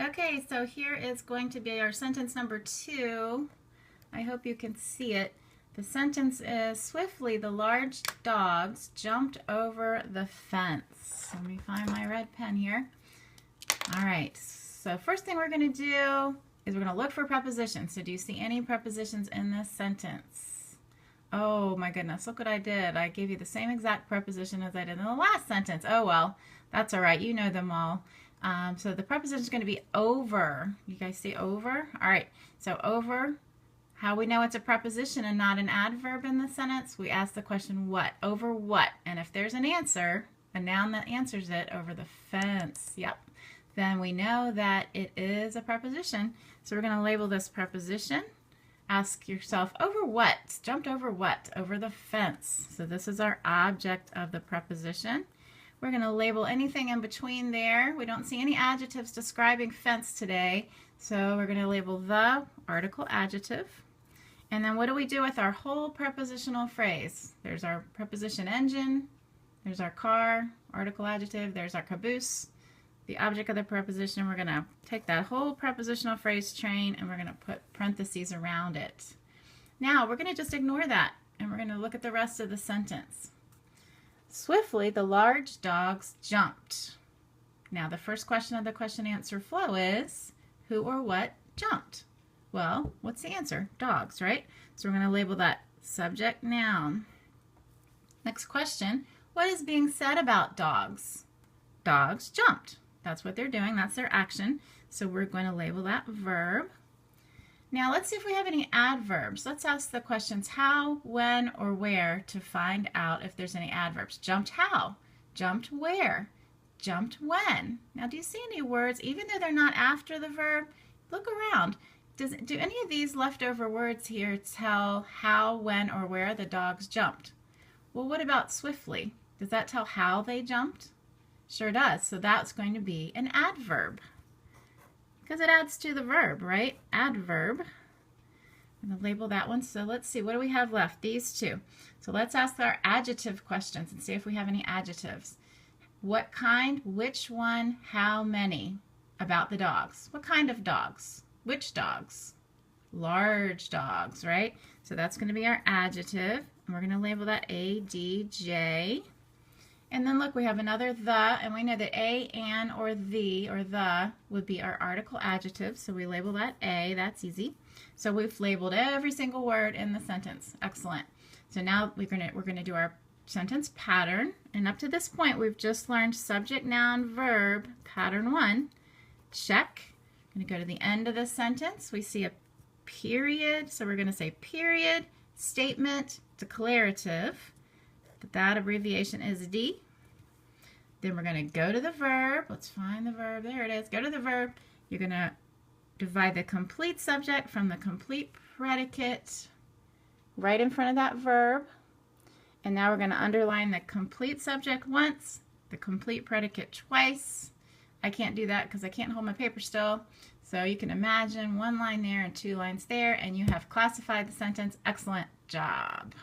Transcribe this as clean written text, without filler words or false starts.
Okay, so here is going to be our sentence number 2. I hope you can see it. The sentence is, swiftly the large dogs jumped over the fence. Let me find my red pen here. All right, so first thing we're going to do is we're going to look for prepositions. So do you see any prepositions in this sentence? Oh my goodness, look what I did. I gave you the same exact preposition as I did in the last sentence. Oh well, that's all right. You know them all. So the preposition is going to be over. You guys see over? All right, so over. How we know it's a preposition and not an adverb in the sentence? We ask the question what? Over what? And if there's an answer, a noun that answers it, over the fence. Yep. Then we know that it is a preposition. So we're going to label this preposition. Ask yourself, over what? Jumped over what? Over the fence. So this is our object of the preposition. We're going to label anything in between there. We don't see any adjectives describing fence today. So we're going to label the article adjective. And then what do we do with our whole prepositional phrase? There's our preposition engine. There's our car, article adjective. There's our caboose, the object of the preposition. We're going to take that whole prepositional phrase train and we're going to put parentheses around it. Now we're going to just ignore that and we're going to look at the rest of the sentence. Swiftly the large dogs jumped. Now the first question of the question answer flow is, who or what jumped? Well, what's the answer? Dogs, right? So we're going to label that subject noun. Next question, what is being said about dogs? Dogs jumped. That's what they're doing. That's their action. So we're going to label that verb. Now let's see if we have any adverbs. Let's ask the questions how, when, or where to find out if there's any adverbs. Jumped how? Jumped where? Jumped when? Now do you see any words, even though they're not after the verb? Look around. Do any of these leftover words here tell how, when, or where the dogs jumped? Well, what about swiftly? Does that tell how they jumped? Sure does. So that's going to be an adverb because it adds to the verb, right? Adverb. I'm going to label that one. So let's see. What do we have left? These two. So let's ask our adjective questions and see if we have any adjectives. What kind? Which one? How many? About the dogs. What kind of dogs? Which dogs? Large dogs, right? So that's going to be our adjective. And we're going to label that ADJ. And then look, we have another the, and we know that a, an, or the would be our article adjective. So we label that A. That's easy. So we've labeled every single word in the sentence. Excellent. So now we're going to do our sentence pattern. And up to this point, we've just learned subject, noun, verb, pattern 1. Check. I'm going to go to the end of the sentence. We see a period, so we're going to say period, statement, declarative. That abbreviation is D. Then we're going to go to the verb. Let's find the verb. There it is. Go to the verb. You're going to divide the complete subject from the complete predicate right in front of that verb. And now we're going to underline the complete subject once, the complete predicate twice. I can't do that because I can't hold my paper still. So you can imagine one line there and 2 lines there, and you have classified the sentence. Excellent job.